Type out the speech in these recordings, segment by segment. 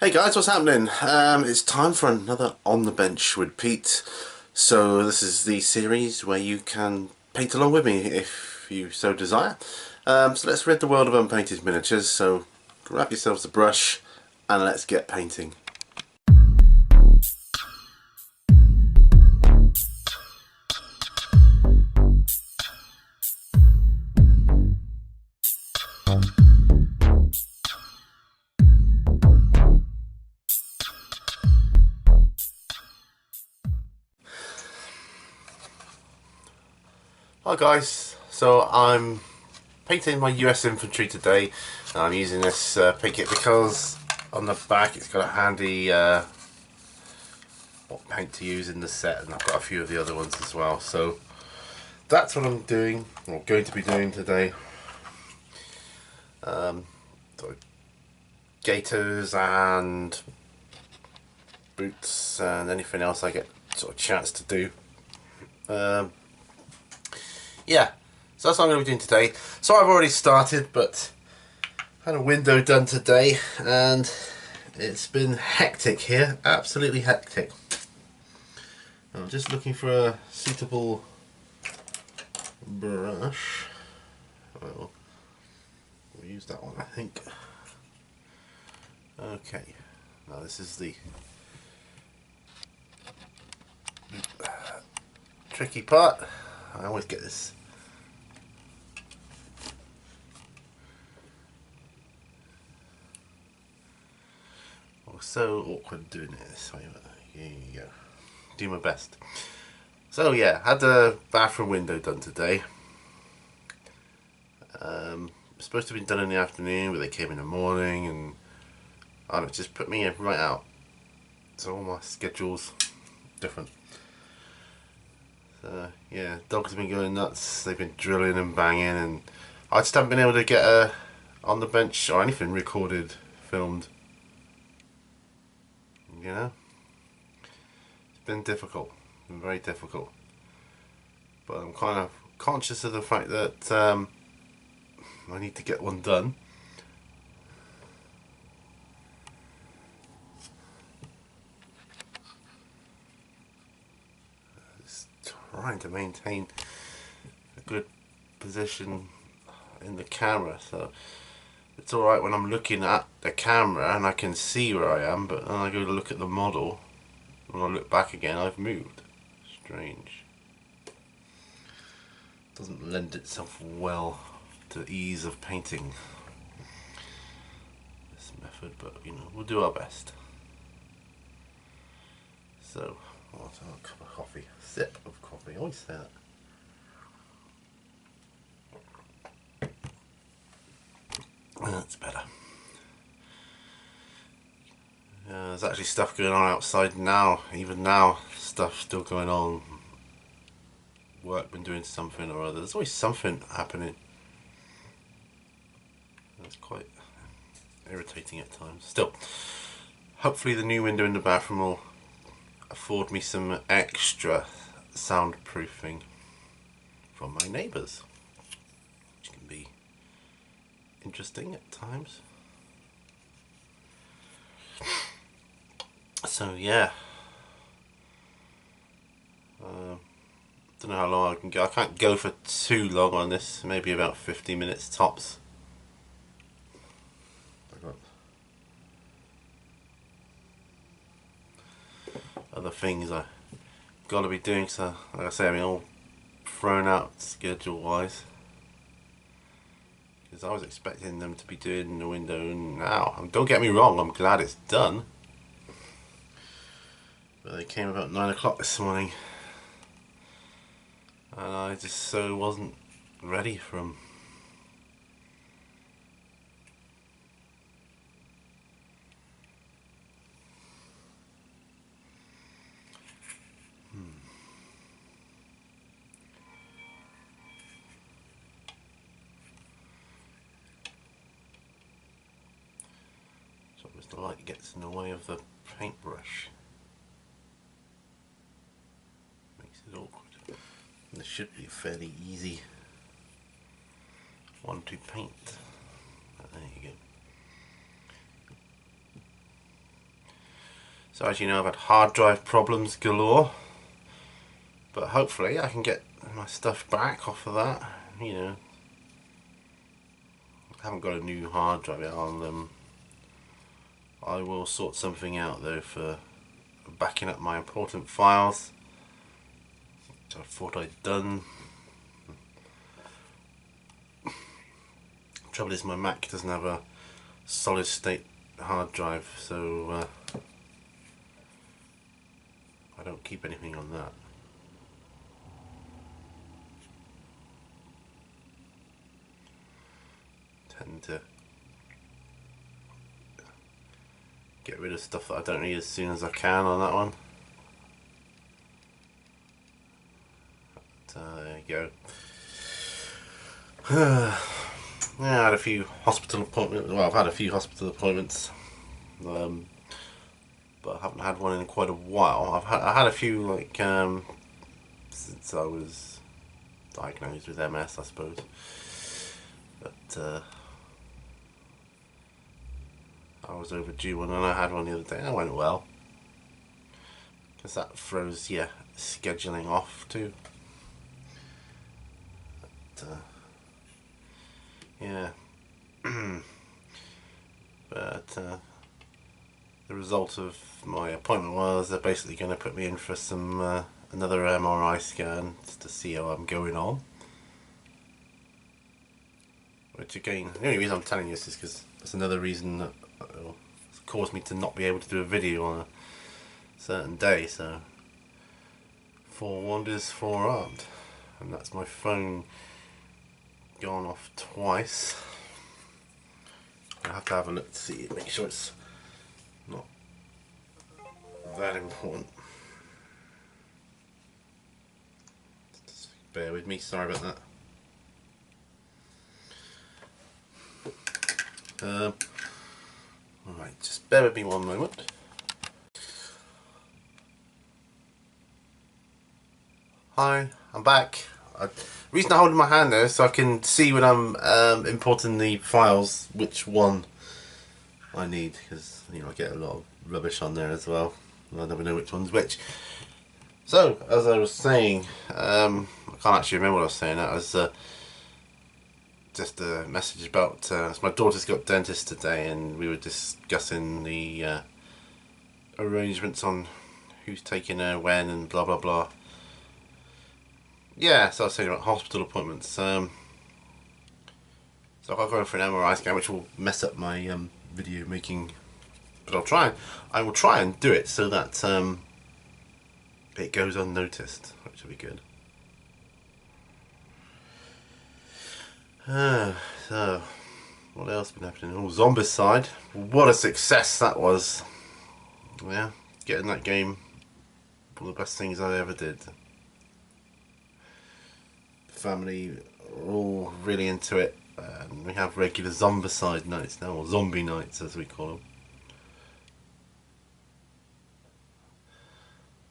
Hey guys, what's happening? It's time for another On the Bench with Pete. So this is the series where you can paint along with me if you so desire. So let's rid the world of unpainted miniatures. So grab yourselves a brush and let's get painting. Hi guys, so I'm painting my US Infantry today. I'm using this paint kit because on the back it's got a handy what paint to use in the set, and I've got a few of the other ones as well. So that's what I'm doing, or going to be doing today. So gaiters and boots and anything else I get sort of chance to do. Yeah, so that's what I'm going to be doing today. So I've already started, but had a window done today and it's been hectic here, absolutely hectic. I'm just looking for a suitable brush. Well, we'll use that one, I think. Okay, now this is the tricky part. I always get this. Oh, so awkward doing it this way, but here you go. Do my best. So yeah, had the bathroom window done today. Supposed to be done in the afternoon, but they came in the morning, and I don't know, just put me right out. So all my schedules different. So yeah, dogs have been going nuts. They've been drilling and banging, and I just haven't been able to get a on the bench or anything recorded, filmed. You know, it's been difficult, been very difficult. But I'm kind of conscious of the fact that I need to get one done. Just trying to maintain a good position in the camera, so it's alright when I'm looking at the camera and I can see where I am, but when I go to look at the model, when I look back again, I've moved. Strange. Doesn't lend itself well to ease of painting, this method, but you know, we'll do our best. So, what's a cup of coffee? Sip of coffee, I always say that. That's better. There's actually stuff going on outside now, even now, stuff still going on. Work been doing something or other. There's always something happening. That's quite irritating at times. Still, hopefully the new window in the bathroom will afford me some extra soundproofing from my neighbours, which can be interesting at times. So yeah, don't know how long I can go. I can't go for too long on this, maybe about 50 minutes tops. I've got other things I got to be doing, so like I say, I'm all thrown out schedule wise, because I was expecting them to be doing the window now. And don't get me wrong, I'm glad it's done, but they came about 9 o'clock this morning and I just so wasn't ready for them. The light gets in the way of the paintbrush. Makes it awkward. And this should be a fairly easy one to paint. There you go. So as you know, I've had hard drive problems galore, but hopefully I can get my stuff back off of that. You know, I haven't got a new hard drive yet. I will sort something out though for backing up my important files, which I thought I'd done. Trouble is, my Mac doesn't have a solid state hard drive, so I don't keep anything on that. Tend to get rid of stuff that I don't need as soon as I can on that one. But, there you go. Yeah, I had a few hospital appointments. Well, I've had a few hospital appointments, but I haven't had one in quite a while. I had a few like since I was diagnosed with MS, I suppose. But I was overdue one, and I had one the other day. And it went well, because that throws your scheduling off too. But, yeah. But the result of my appointment was they're basically going to put me in for some another MRI scan to see how I'm going on. Which again, the only reason I'm telling you this is because that's another reason that caused me to not be able to do a video on a certain day. So forewarned is forearmed, and that's my phone gone off twice. I have to have a look to see, make sure it's not that important. Just bear with me, sorry about that. Alright, just bear with me one moment. Hi, I'm back. The reason I hold in my hand there is so I can see when I'm importing the files which one I need, because you know I get a lot of rubbish on there as well. I never know which one's which. So as I was saying, I can't actually remember what I was saying. That was just a message about so my daughter's got dentist today, and we were discussing the arrangements on who's taking her when and blah blah blah. Yeah, so I was saying about hospital appointments. So I've got to go for an MRI scan, which will mess up my video making, but I will try and do it so that it goes unnoticed, which will be good. So what else has been happening? Oh, Zombicide. What a success that was. Yeah, getting that game, one of the best things I ever did. Family are all really into it, and we have regular Zombicide nights now, or zombie nights as we call them.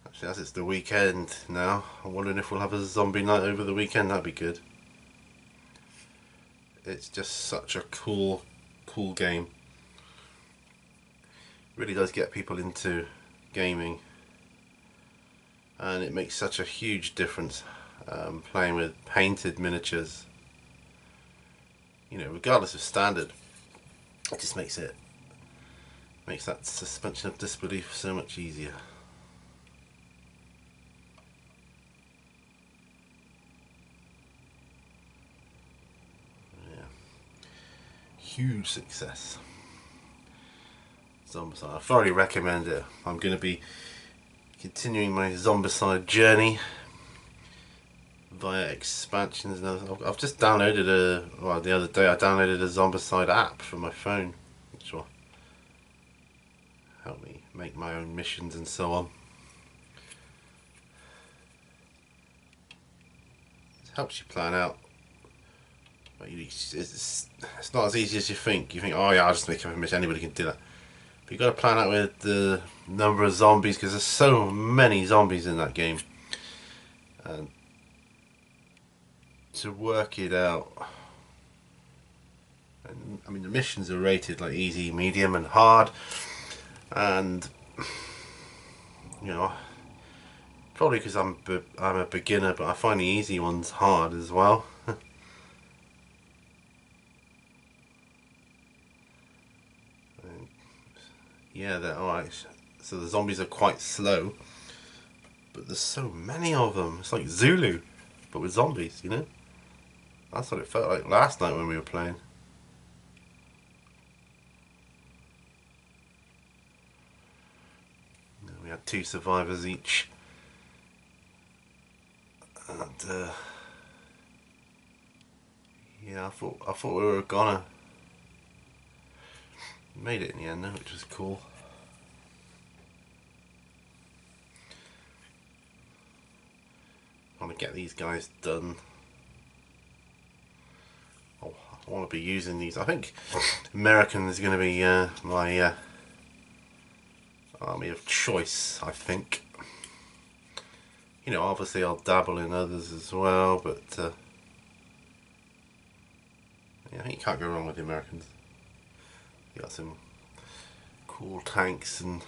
Actually, as it's the weekend now, I'm wondering if we'll have a zombie night over the weekend. That'd be good. It's just such a cool game. It really does get people into gaming, and it makes such a huge difference playing with painted miniatures. You know, regardless of standard, it just makes that suspension of disbelief so much easier. Yeah, huge success. Zombicide, I thoroughly recommend it. I'm going to be continuing my Zombicide journey via expansions. I've just downloaded the other day I downloaded a Zombicide app for my phone, which will help me make my own missions and so on. It helps you plan out. It's not as easy as you think. You think, oh yeah, I'll just make up a mission, anybody can do that. But you've got to plan out with the number of zombies, because there's so many zombies in that game. And to work it out, and I mean the missions are rated like easy, medium and hard, and You know, probably because I'm a beginner, but I find the easy ones hard as well. Yeah, they're alright. So the zombies are quite slow, but there's so many of them. It's like Zulu, but with zombies, you know? That's what it felt like last night when we were playing. We had 2 survivors each. And, yeah, I thought we were gonna. Made it in the end though, which was cool. I want to get these guys done. Oh, I want to be using these. I think American is going to be my army of choice, I think. You know, obviously I'll dabble in others as well, but yeah, you can't go wrong with the Americans. You got some cool tanks and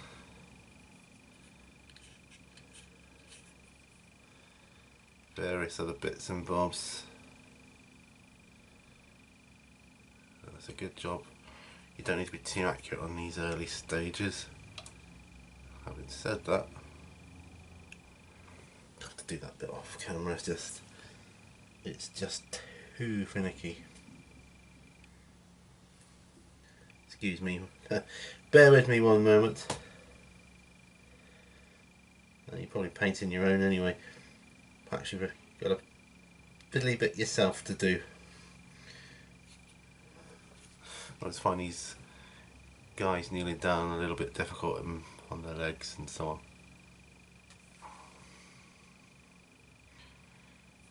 various other bits and bobs. That's a good job. You don't need to be too accurate on these early stages. Having said that, I have to do that bit off camera. It's just too finicky. Excuse me. Bear with me one moment. You're probably painting your own anyway. Perhaps you've got a fiddly bit yourself to do. I just find these guys kneeling down a little bit difficult on their legs and so on.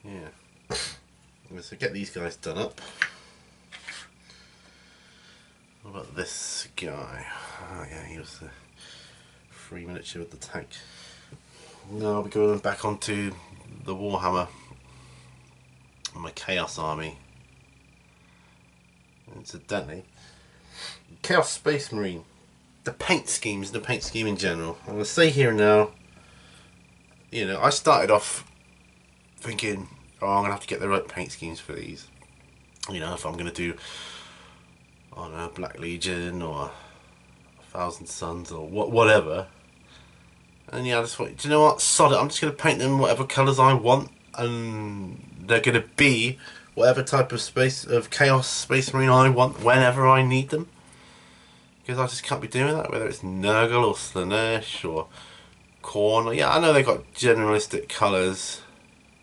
Yeah. So get these guys done up. What about this guy? Oh yeah, he was the free miniature with the tank. Now I'll be going back onto the Warhammer, my Chaos Army. Incidentally, Chaos Space Marine, the paint scheme in general. I'm going to say here and now, you know, I started off thinking, oh, I'm going to have to get the right paint schemes for these. You know, if I'm going to do, I don't know, Black Legion or 1,000 Suns or whatever. And yeah, I just thought, do you know what, sod it, I'm just going to paint them whatever colours I want, and they're going to be whatever type of Chaos Space Marine I want whenever I need them. Because I just can't be doing that, whether it's Nurgle or Slanesh or Khorne. Yeah, I know they've got generalistic colours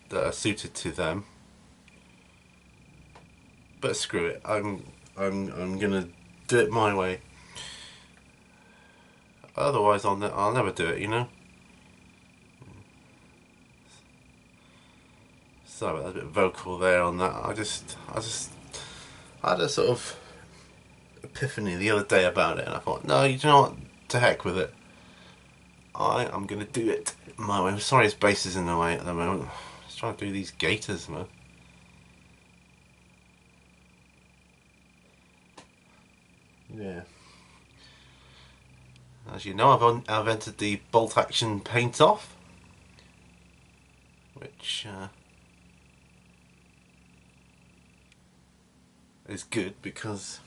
that are suited to them, but screw it. I'm gonna do it my way. Otherwise, I'll never do it. You know. Sorry, I was a bit vocal there on that. I had a sort of epiphany the other day about it, and I thought, no, you know what? To heck with it. I am gonna do it my way. I'm sorry, his base is in the way at the moment. Just trying to do these gators, man. Yeah. As you know, I've entered the bolt action paint off, which is good because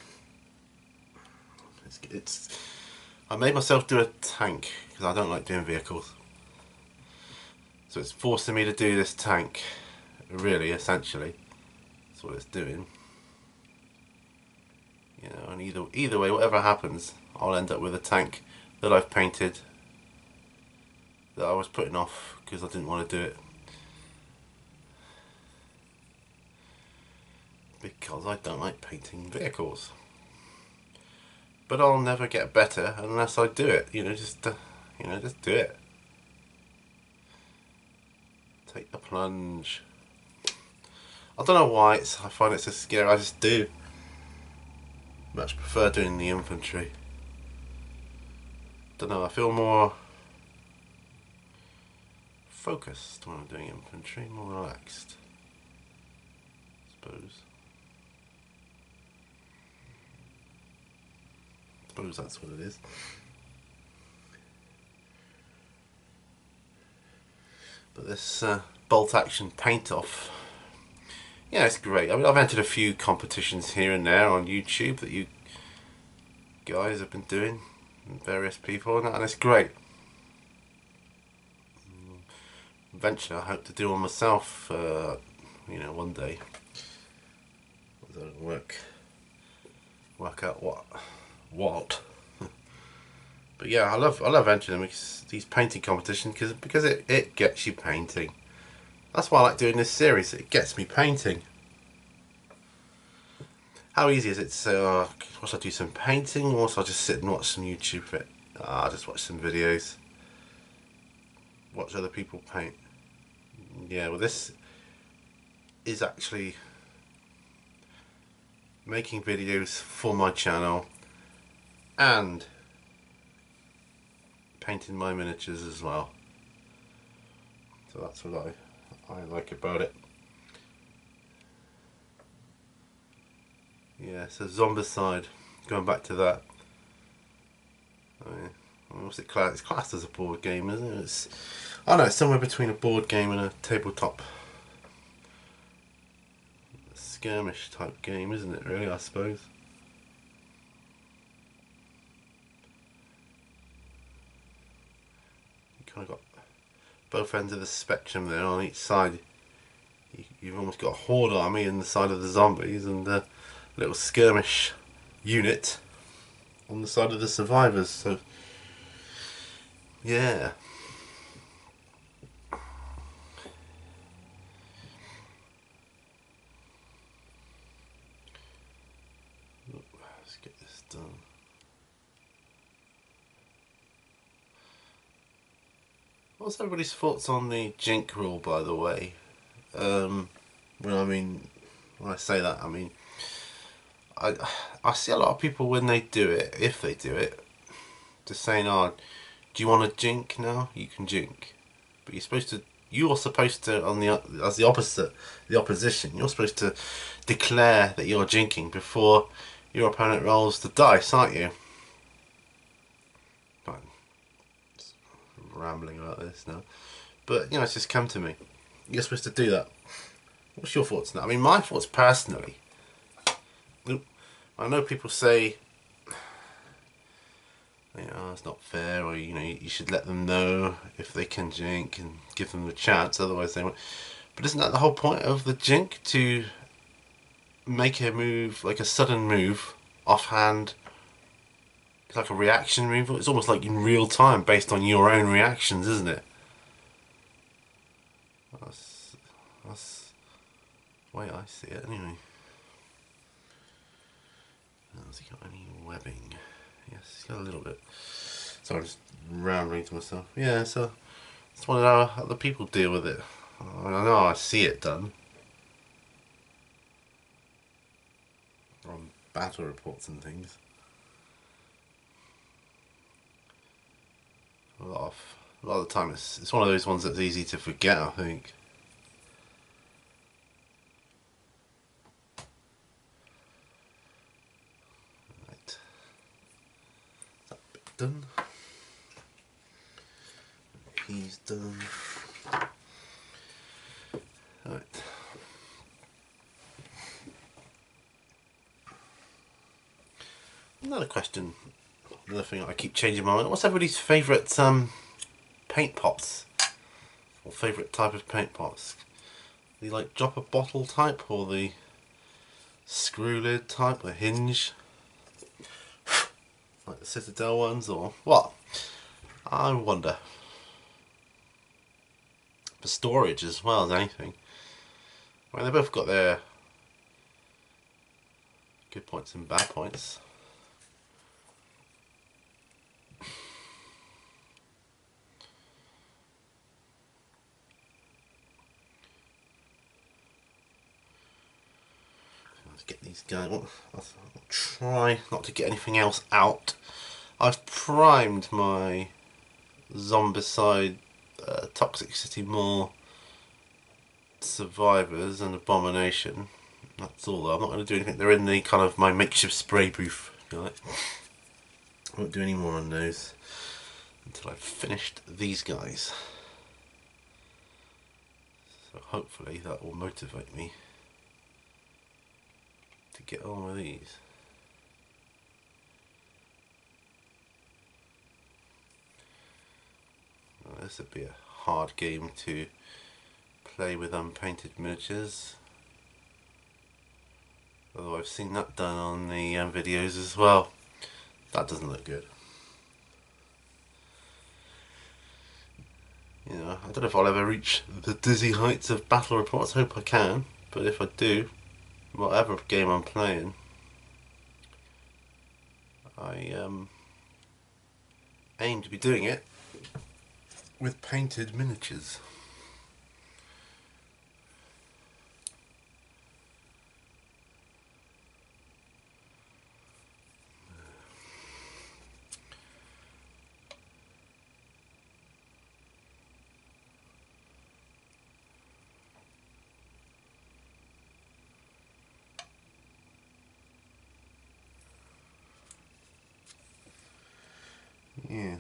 it's I made myself do a tank because I don't like doing vehicles, so it's forcing me to do this tank. Really, essentially, that's what it's doing. You know, and either way, whatever happens, I'll end up with a tank that I've painted that I was putting off because I didn't want to do it because I don't like painting vehicles. But I'll never get better unless I do it. You know, just do it. Take the plunge. I don't know why I find it so scary. I just do. Much prefer doing the infantry. Don't know. I feel more focused when I'm doing infantry, more relaxed, I suppose that's what it is. But this bolt action paint off, yeah, it's great. I mean, I've entered a few competitions here and there on YouTube that you guys have been doing, various people, and it's great. Eventually, I hope to do one myself. You know, one day. It doesn't work out what. But yeah, I love entering them, these painting competitions, because it gets you painting. That's why I like doing this series. It gets me painting. How easy is it to say, oh, should I do some painting, or should I just sit and watch some YouTube for it? I'll just watch some videos. Watch other people paint. Yeah, well, this is actually making videos for my channel and painting my miniatures as well. So that's what I like about it. Yeah, so Zombicide, going back to that. I mean, what's it classed? It's classed as a board game, isn't it? I don't know, it's somewhere between a board game and a tabletop skirmish type game, isn't it, really, I suppose? You kind of got both ends of the spectrum there on each side. You've almost got a horde army in the side of the zombies and a little skirmish unit on the side of the survivors, so yeah. Let's get this done. What's everybody's thoughts on the jink rule, by the way? Well, I mean, when I say that, I mean, I see a lot of people when they do it, if they do it, just saying, "Oh, do you want to jink now? You can jink," but you're supposed to, as the opposite, the opposition, you're supposed to declare that you're jinking before your opponent rolls the dice, aren't you? I'm just rambling about this now, but you know, it's just come to me. You're supposed to do that. What's your thoughts on that? I mean, my thoughts personally, I know people say, you know, it's not fair, or you know, you should let them know if they can jink and give them a chance, otherwise they won't. But isn't that the whole point of the jink, to make a move, like a sudden move, offhand, like a reaction move? It's almost like in real time, based on your own reactions, isn't it? That's the way I see it, anyway. Has he got any webbing? Yes, he's got a little bit. Sorry, I'm just rambling to myself. Yeah, so it's one of how other people deal with it. I know I see it done on battle reports and things. A lot of the time, it's one of those ones that's easy to forget, I think. Right, that bit done. He's done. Right. Another question. Another thing I keep changing my mind. What's everybody's favourite paint pots? Or favourite type of paint pots? The like dropper bottle type, or the screw lid type, the hinge? Like the Citadel ones, or what? I wonder. For storage as well as anything. I mean, they both got their good points and bad points. Let's get these going. I'll try not to get anything else out. I've primed my Zombicide Toxic City Mall Survivors and Abomination. That's all though. I'm not going to do anything. They're in the kind of my makeshift spray booth, if you like. I won't do any more on those until I've finished these guys. So hopefully that will motivate me to get on with these. Well, this would be a hard game to play with unpainted miniatures. Although I've seen that done on the videos as well. That doesn't look good. You know, I don't know if I'll ever reach the dizzy heights of battle reports. I hope I can. But if I do, whatever game I'm playing, I aim to be doing it with painted miniatures. Yeah.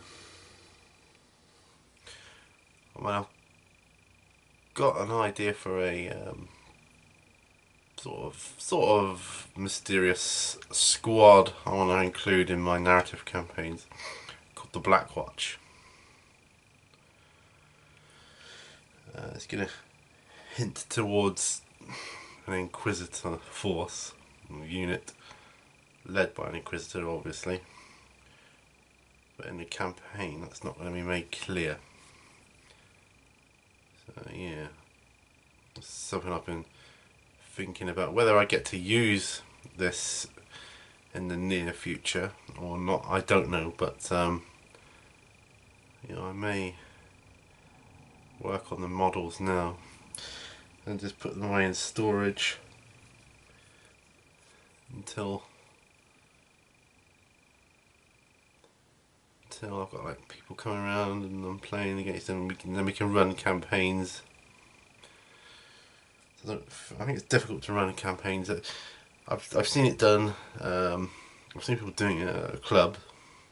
Well, I've got an idea for a sort of mysterious squad I want to include in my narrative campaigns, called the Black Watch. It's going to hint towards an Inquisitor force, unit, led by an Inquisitor obviously, but in the campaign that's not going to be made clear. So yeah, it's something I've been thinking about, whether I get to use this in the near future or not, I don't know, but you know, I may work on the models now and just put them away in storage until I've got like people coming around and I'm playing against them, and then we can run campaigns. So I think it's difficult to run campaigns. I've seen it done. I've seen people doing it at a club,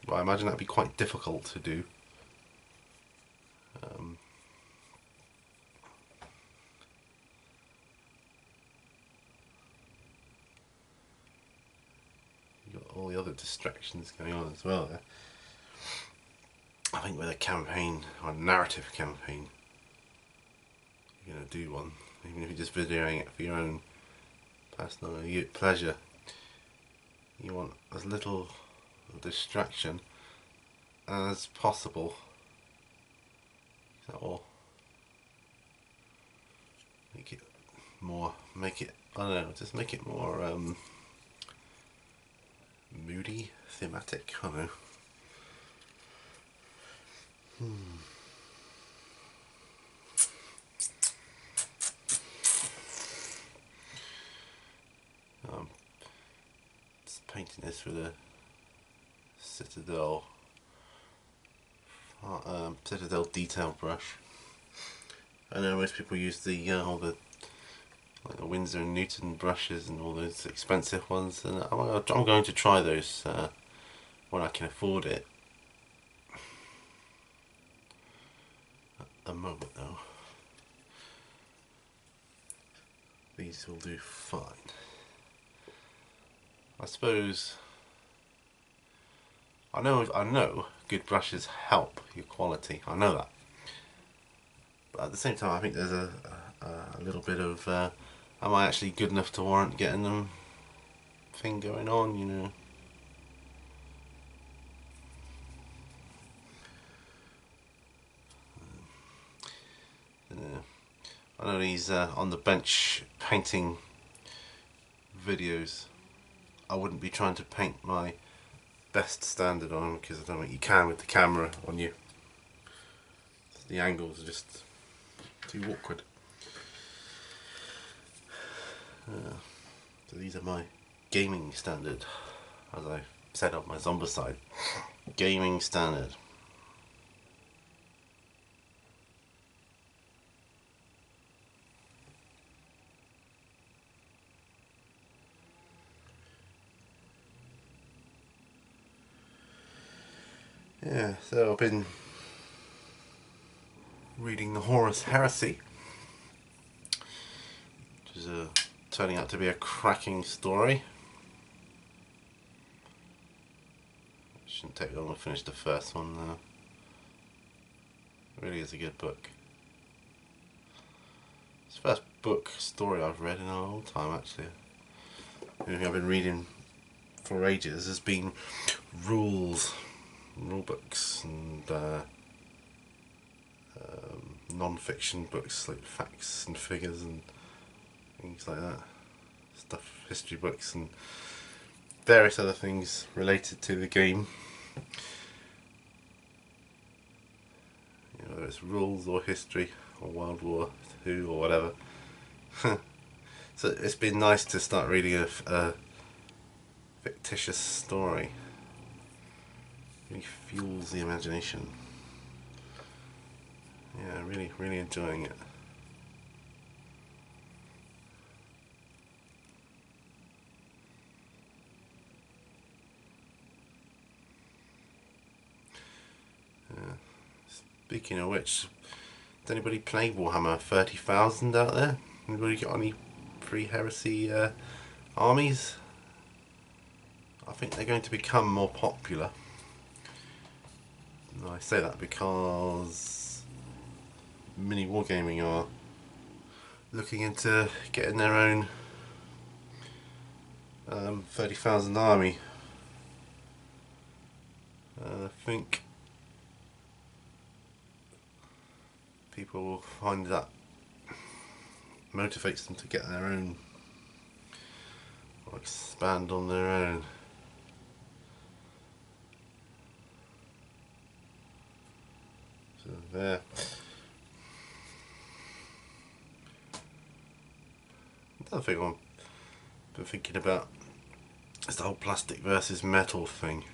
but I imagine that'd be quite difficult to do. You've got all the other distractions going on as well there. I think with a campaign, or a narrative campaign, you're going to do one, even if you're just videoing it for your own personal pleasure. You want as little distraction as possible. That will make it more, I don't know, just make it more moody, thematic, I don't know. Just painting this with a Citadel detail brush. I know most people use the all the like the Winsor and Newton brushes and all those expensive ones, and I'm going to try those when I can afford it. At the moment though, these will do fine. I suppose I know good brushes help your quality. I know that, but at the same time, I think there's a little bit of am I actually good enough to warrant getting them thing going on, you know. I know these on the bench painting videos, I wouldn't be trying to paint my best standard on them because I don't think you can with the camera on you. The angles are just too awkward. So these are my gaming standard, as I said on my Zombicide. Gaming standard. Yeah, so I've been reading the Horus Heresy. which is turning out to be a cracking story. Shouldn't take long to finish the first one though. It really is a good book. It's the first book story I've read in a long time actually. The only thing I've been reading for ages has been rule books and non-fiction books like facts and figures and things like that. Stuff, history books and various other things related to the game. You know, whether it's rules or history or World War II or whatever. So it's been nice to start reading a fictitious story. It really fuels the imagination. Yeah, really enjoying it. Speaking of which, does anybody play Warhammer 30,000 out there? Anybody got any pre-heresy armies? I think they're going to become more popular. And I say that because Mini Wargaming are looking into getting their own 30,000 army. I think people will find that motivates them to get their own, or expand on their own. So there. Another thing I've been thinking about is the whole plastic versus metal thing.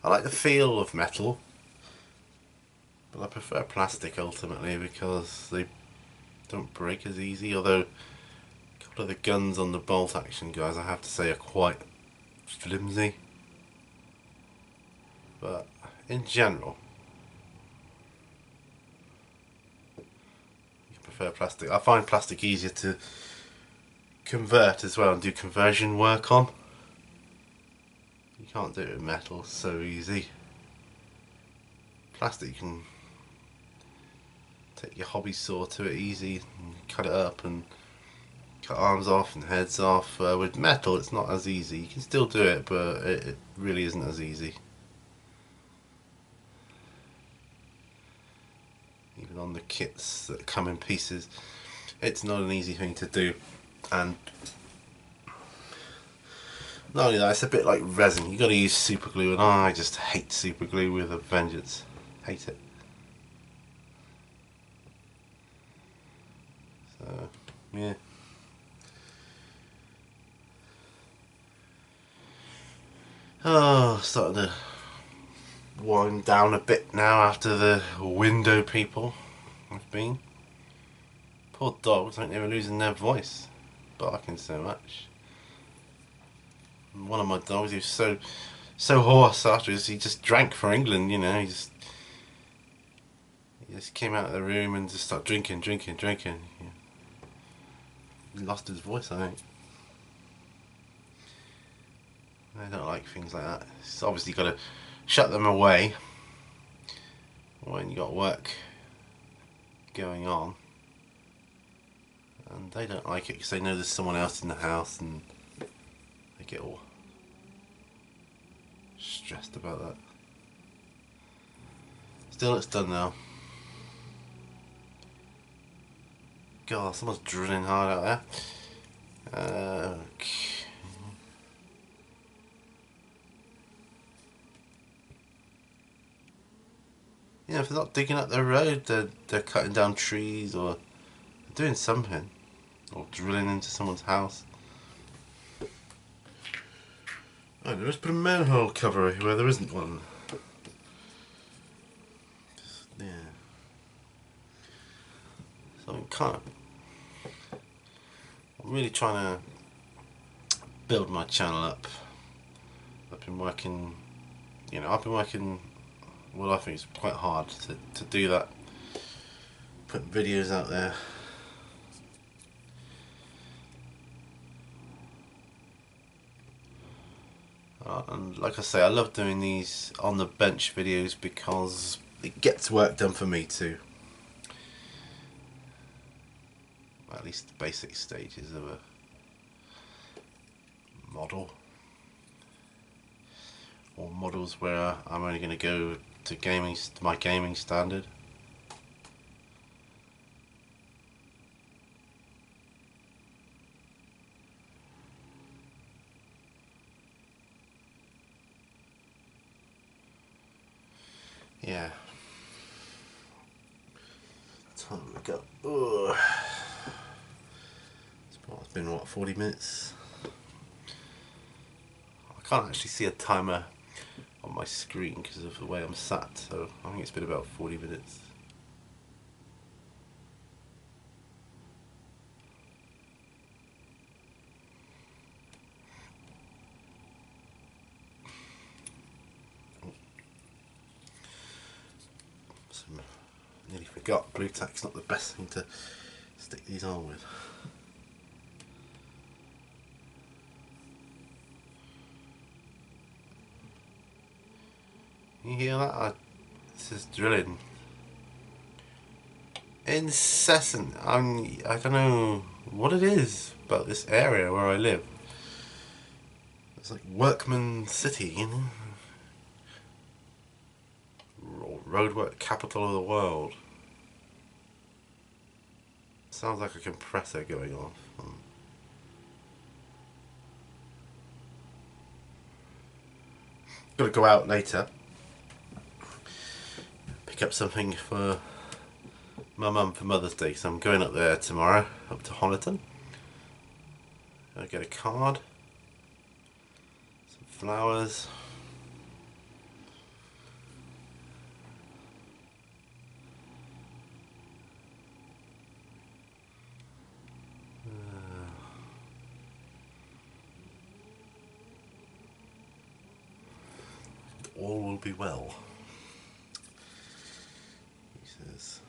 I like the feel of metal, but I prefer plastic ultimately because they don't break as easy, although a couple of the guns on the bolt action guys I have to say are quite flimsy. But in general, I prefer plastic. I find plastic easier to convert as well and do conversion work on. You can't do it with metal, it's so easy. Plastic, you can take your hobby saw to it easy and cut it up and cut arms off and heads off. With metal it's not as easy. You can still do it, but it really isn't as easy. Even on the kits that come in pieces, it's not an easy thing to do. And not only that, it's a bit like resin. You got to use super glue, and I just hate super glue with a vengeance. Hate it. So yeah. Oh, starting to wind down a bit now after the window people have been. Poor dogs, I think they were losing their voice, barking so much. One of my dogs, he was so hoarse afterwards, he just drank for England, you know. He just came out of the room and just started drinking. Yeah. He lost his voice, I think. I don't like things like that. It's obviously got to shut them away when you got work going on, and they don't like it because they know there's someone else in the house and they get all stressed about that. Still, it's done now. God, someone's drilling hard out there. Okay. You know, if they're not digging up the road, they're cutting down trees or doing something, or drilling into someone's house. I don't know, just put a manhole cover where there isn't one. Yeah. So I'm really trying to build my channel up. I've been working, well, I think it's quite hard to do that putting videos out there. And like I say, I love doing these on the bench videos because it gets work done for me too. At least the basic stages of a model, or models where I'm only going to go to my gaming standard. Yeah. Time we got. Ugh. It's been what, 40 minutes? I can't actually see a timer on my screen because of the way I'm sat, so I think it's been about 40 minutes. Nearly forgot, blue tack's not the best thing to stick these on with. You hear that? This is drilling. Incessant. I don't know what it is about this area where I live. It's like workman city, you know? Roadwork capital of the world. Sounds like a compressor going off. Gotta go out later. Pick up something for my mum for Mother's Day, so I'm going up there tomorrow, up to Honiton. I'll get a card, some flowers. All will be well, he says.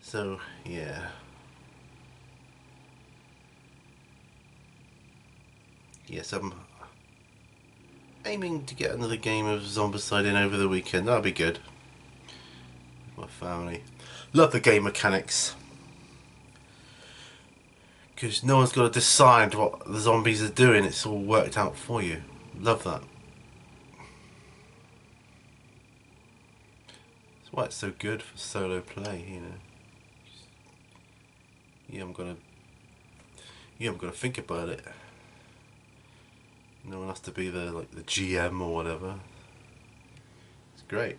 So, yeah. Yes, I'm aiming to get another game of Zombicide in over the weekend. That'll be good. With my family. Love the game mechanics. Because no one's got to decide what the zombies are doing. It's all worked out for you. Love that. That's why it's so good for solo play, you know. You haven't got to think about it. No one has to be the GM or whatever. It's great.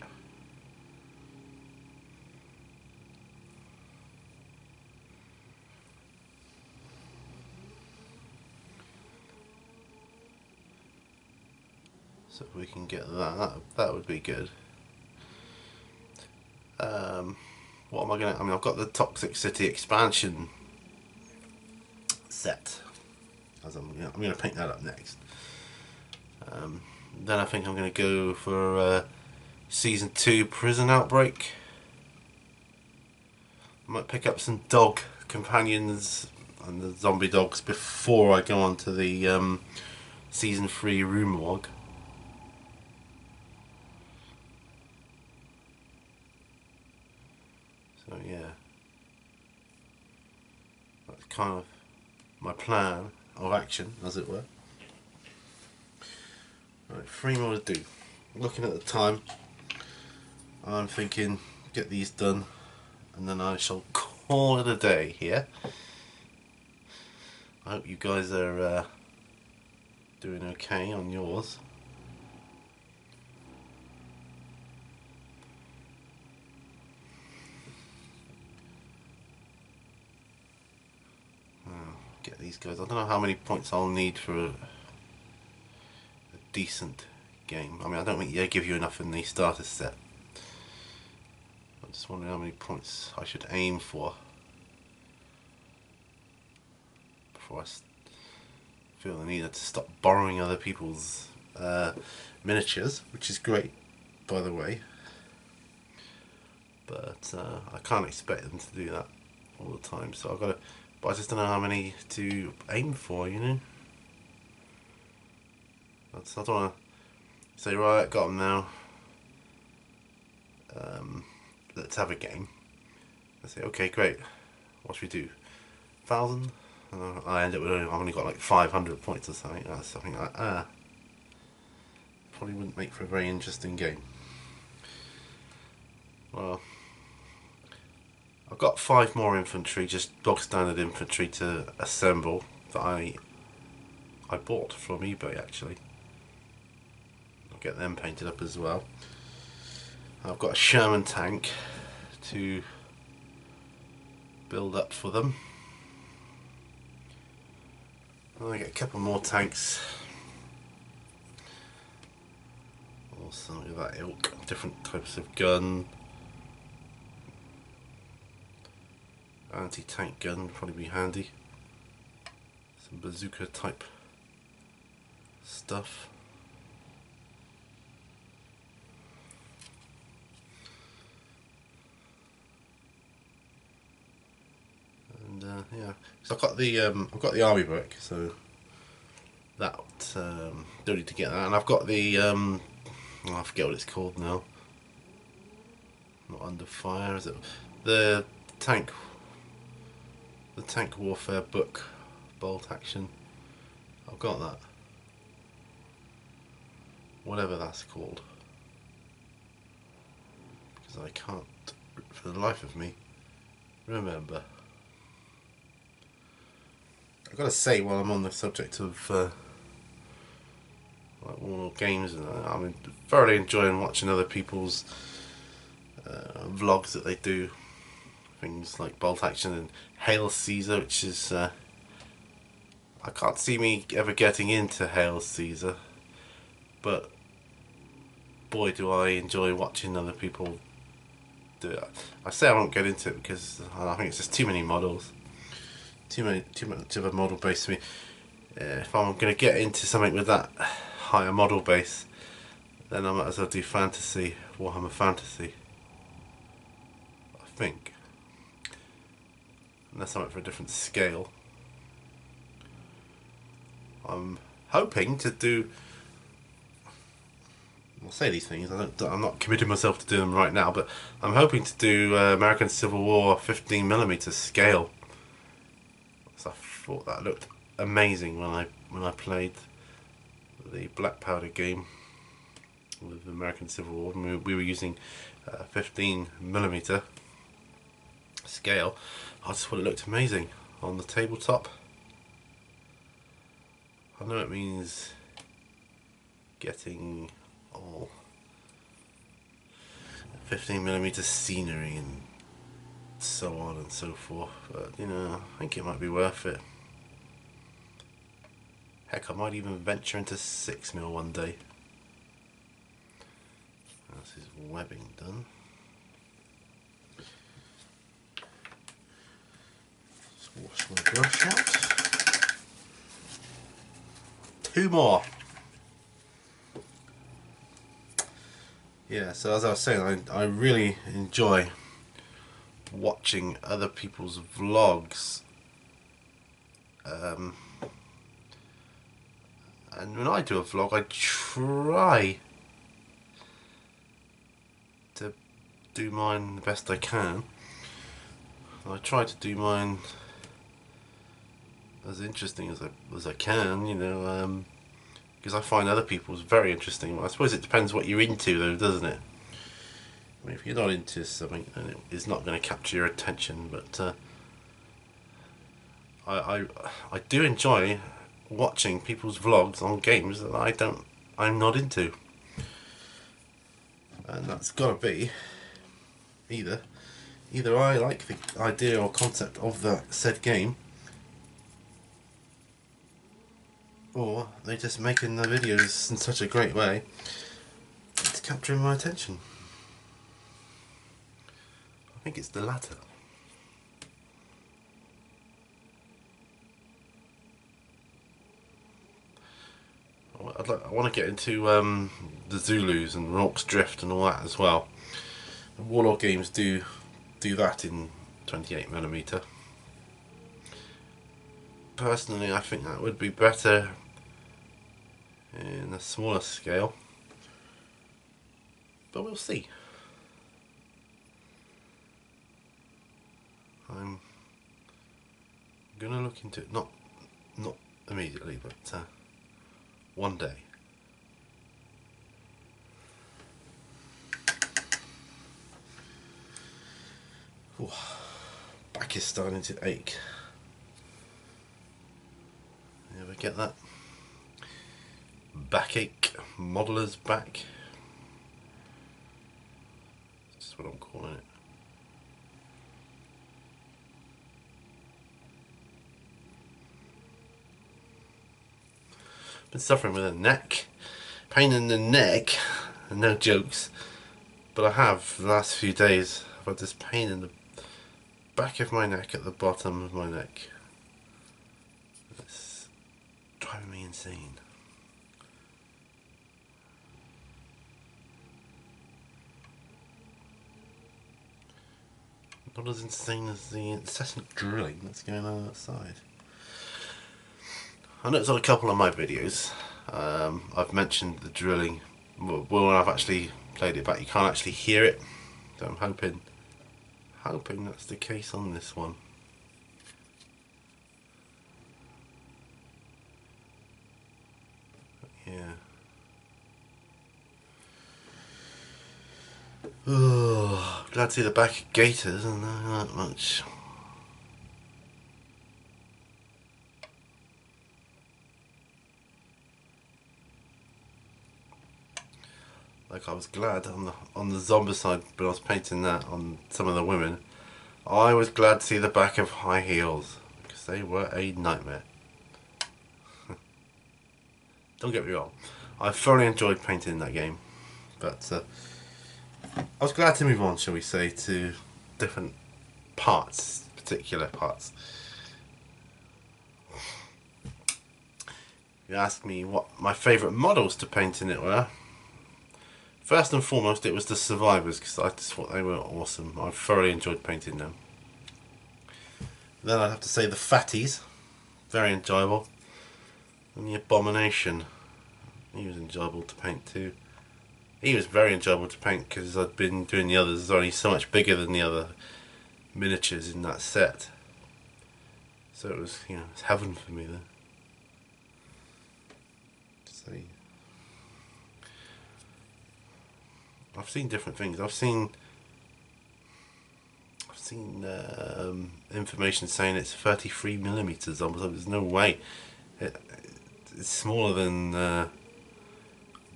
So if we can get that would be good. What am I gonna? I mean, I've got the Toxic City expansion set. As I'm gonna pick that up next. Then I think I'm gonna go for season 2 Prison Outbreak. I might pick up some dog companions and the zombie dogs before I go on to the season 3 Room Log. So yeah, that's kind of my plan of action, as it were. Right, 3 more to do. Looking at the time, I'm thinking get these done and then I shall call it a day here. I hope you guys are doing okay on yours. Get these guys. I don't know how many points I'll need for a decent game. I mean, I don't think they give you enough in the starter set. I'm just wondering how many points I should aim for before I feel the need to stop borrowing other people's miniatures, which is great, by the way. but I can't expect them to do that all the time. So I've got to, but I just don't know how many to aim for, you know. I don't want to say, right, got them now. Let's have a game. I say, okay, great. What should we do? 1,000? I end up with I've only got like 500 points or something. That's something like probably wouldn't make for a very interesting game. Well, I've got 5 more infantry, just bog standard infantry to assemble that I bought from eBay actually. I'll get them painted up as well. I've got a Sherman tank to build up for them. I get a couple more tanks, also of that ilk, different types of gun. Anti-tank gun would probably be handy. Some bazooka type stuff. And yeah, so I've got the army book, so that don't need to get that. And I've got the oh, I forget what it's called now. Not under fire, is it? The tank warfare book, bolt action. I've got that. Whatever that's called, because I can't, for the life of me, remember. I've got to say, while I'm on the subject of like more games, I'm thoroughly enjoying watching other people's vlogs that they do. Things like Bolt Action and Hail Caesar, which is I can't see me ever getting into Hail Caesar, but boy do I enjoy watching other people do it. I say I won't get into it because I think it's just too many models, too much of a model base for me. If I'm going to get into something with that higher model base, then I might as well do fantasy, Warhammer Fantasy, I think. Unless I went for a different scale. I'm hoping to do, I'll say these things, I'm not committing myself to do them right now, but I'm hoping to do American Civil War 15mm scale. So I thought that looked amazing when I played the Black Powder game with American Civil War. We were using 15mm scale. I just thought it looked amazing on the tabletop. I know it means getting all 15mm scenery and so on and so forth, but you know, I think it might be worth it. Heck, I might even venture into 6mm one day. That's his webbing done. Wash my brush out. 2 more. Yeah, so as I was saying, I really enjoy watching other people's vlogs. And when I do a vlog, I try to do mine the best I can. I try to do mine as interesting as I can, you know, because I find other people's very interesting. I suppose it depends what you're into, though, doesn't it? I mean, if you're not into something, then it's not going to capture your attention. But I do enjoy watching people's vlogs on games that I'm not into, and that's got to be either I like the idea or concept of the said game, or they're just making the videos in such a great way it's capturing my attention. I think it's the latter. I want to get into the Zulus and Rorke's Drift and all that as well. Warlord games do that in 28mm. Personally, I think that would be better in a smaller scale, but we'll see. I'm gonna look into it, not immediately, but one day. Ooh, back is starting to ache. You ever get that? Backache, modeller's back. That's what I'm calling it. Been suffering with a neck, pain in the neck, and no jokes. But I have the last few days. I've had this pain in the back of my neck, at the bottom of my neck. It's driving me insane. Not as insane as the incessant drilling that's going on outside. I noticed on a couple of my videos, I've mentioned the drilling. Well, when I've actually played it back, you can't actually hear it. So I'm hoping that's the case on this one. Yeah. Oh, glad to see the back of Gators, and not that much. Like, I was glad on the zombie side, but I was painting that on some of the women. I was glad to see the back of high heels, because they were a nightmare. Don't get me wrong, I thoroughly enjoyed painting that game, but I was glad to move on, shall we say, to different parts, particular parts. You asked me what my favourite models to paint in it were. First and foremost, it was the survivors, because I just thought they were awesome. I thoroughly enjoyed painting them. Then I'd have to say the fatties, very enjoyable. And the abomination, he was enjoyable to paint too. He was very enjoyable to paint because I'd been doing the others. There's only so much bigger than the other miniatures in that set. So it was, it's heaven for me then. So, I've seen different things. I've seen information saying it's 33mm. There's no way. It's smaller than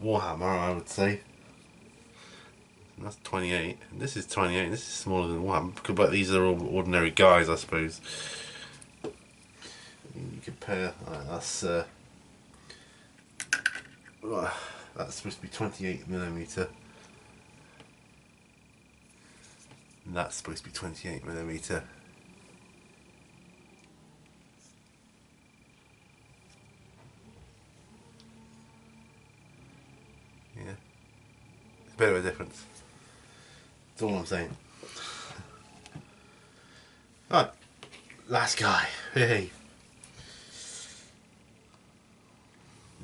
Warhammer, I would say. And that's 28. And this is 28. This is smaller than Warhammer. But these are all ordinary guys, I suppose. You compare. That's supposed to be 28mm. And that's supposed to be 28mm. Yeah. It's a bit of a difference. That's all I'm saying. Right. Last guy. Hey.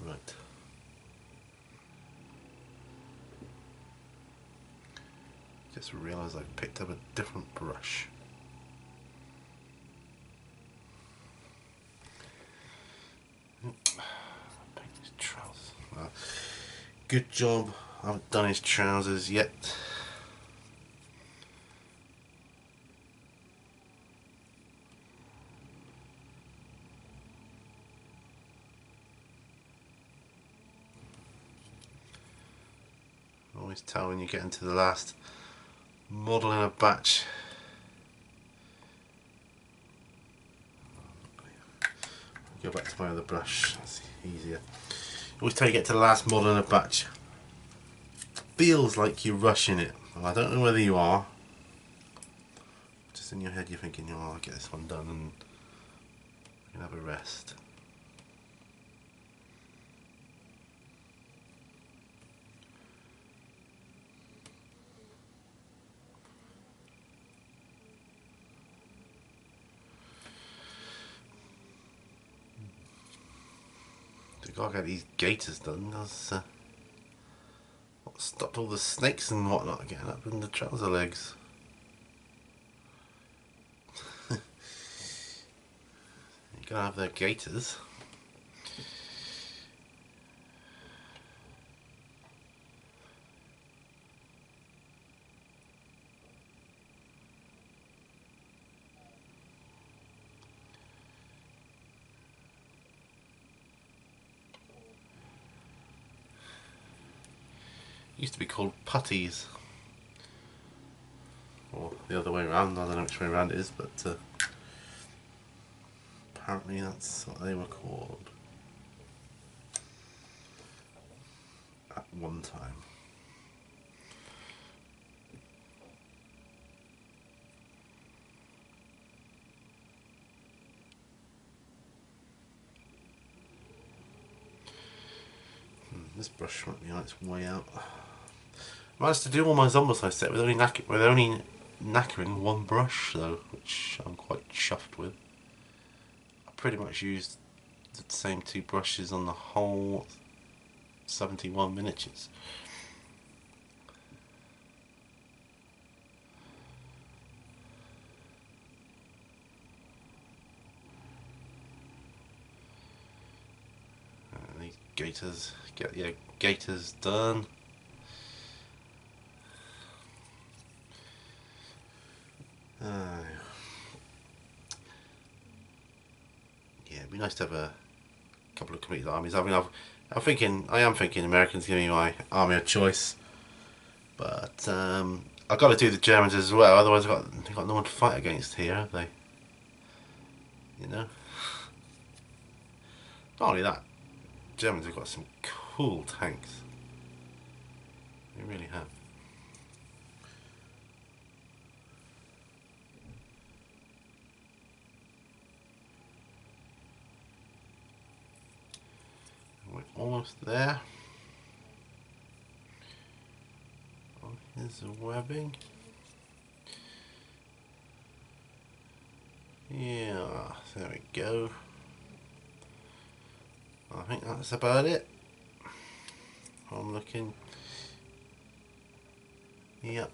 Right. Just realised I picked up a different brush. Paint his trousers. Good job. I haven't done his trousers yet. Always tell when you get into the last model in a batch. Go back to my other brush, that's easier. Always tell you get to the last model in a batch. Feels like you're rushing it. Well, I don't know whether you are. Just in your head you're thinking, oh, I'll get this one done and I can have a rest. I gotta get these gators done. That's what stopped all the snakes and whatnot getting up in the trouser legs. You're gonna have their gators. Used to be called putties, or the other way around. I don't know which way around it is, but apparently that's what they were called at one time. This brush might be on its way out. I managed to do all my Zombicide set with only knackering one brush though, which I'm quite chuffed with. I pretty much used the same two brushes on the whole 71 miniatures. These gators, get your gators done. Yeah, it'd be nice to have a couple of completed armies. I mean, I am thinking Americans give me my army of choice, but I've got to do the Germans as well. Otherwise, they've got no one to fight against here, have they? You know. Not only that, Germans have got some cool tanks. They really have. We're almost there. Oh, here's the webbing. Yeah, there we go. I think that's about it. I'm looking. Yep.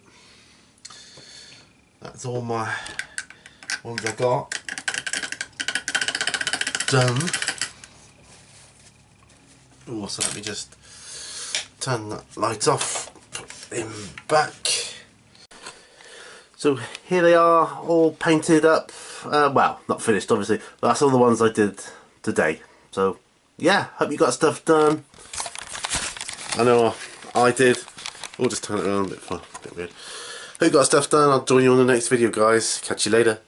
That's all my ones I got done. So let me just turn that light off, put him back. So here they are, all painted up. Well, not finished obviously, but that's all the ones I did today. So yeah, hope you got stuff done. I know I did. We'll just turn it around a bit fun, a bit weird. Hope you got stuff done. I'll join you on the next video, guys. Catch you later.